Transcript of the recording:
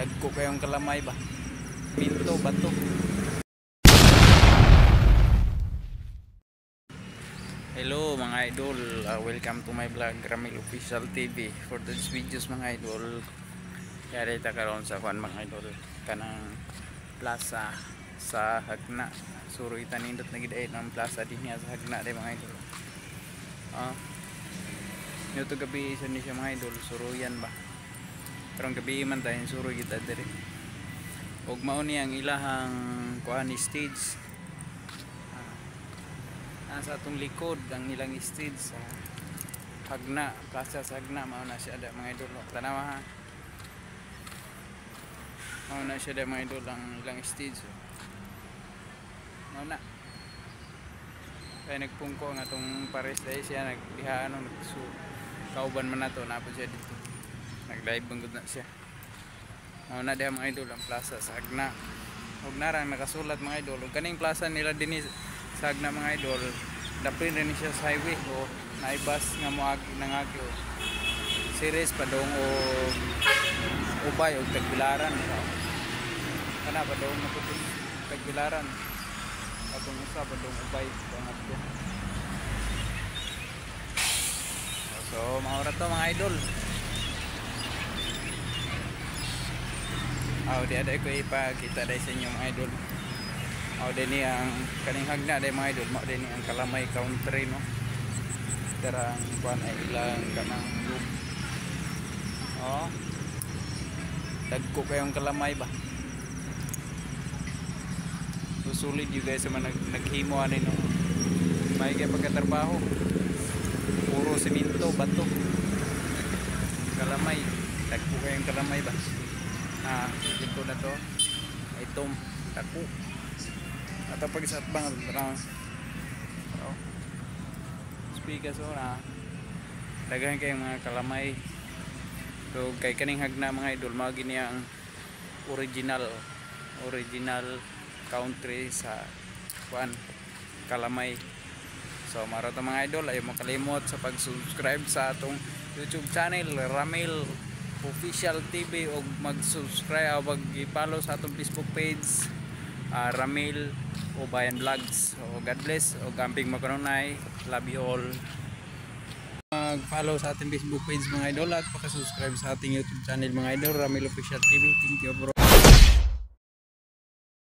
Dagko kayong kalamay ba? Minto, bato. Hello mga idol, welcome to my vlog Ramil Official TV. For this videos mga idol, yari ta karon sa kuan mga idol kanang plaza sa Hagna. Suroy tanindot na gid ay ng plaza dinhi sa Hagna day mga idol. Nito gabi isa ni siya mga idol, suruyan ba? Karong gabi man tayo suroy kita diri. Og mao ni ang ilahang kuan stage. Nasa atong likod ang ilang stage sa Hagna, plaza sa Hagna, mao na siya da mga idol. Tanawa ha. Mao na siya da mga idol ang ilang stage. Mao na. Kaya nagpungko nga atong pares dahil siya nagdihaan kauban man nato napod siya dito. Nag-live banggod na siya. Mao na da mga idol ang plaza sa Hagna. Ug narang nakasulat mga idol. Ug kaning plaza nila dinhi sa Hagna mga idol, dapin rin siya sa highway o naibas nga moagi nangagi o series padong o ubay o tagbilaran kana padong naputin tagbilaran atong usa padong ubay pangatlo. So maura to mga idol. Di ada ko ipakita dahil sa inyo mga idol. Dini ang kaning Hagna day mga idol, mao dini ang Kalamay country no. Darang kuan ay ilang kanang room. Dagko kayong kalamay ba? Susulid you guys sa naghimo ani no. May kay pagkatrabaho. Puro semento, bato. Kalamay, dagko kayong kalamay ba? Dito na to. Itom, dagko. Atau pag isat bang speaker so na daghan kay mga kalamay. So kay kaning Hagna mga idol mao gini ang original country sa kuan Kalamay. So maro ta mga idol, ayo mo kalimot sa pag-subscribe sa atong YouTube channel Ramil Official TV og mag-subscribe o mag-follow sa atong Facebook page Ramil Ubayan Vlogs. So God bless o camping makanunay. Love you all. Mag-follow sa ating Facebook page mga idol at paka-subscribe sa ating YouTube channel mga idol Ramil Official TV. Thank you bro.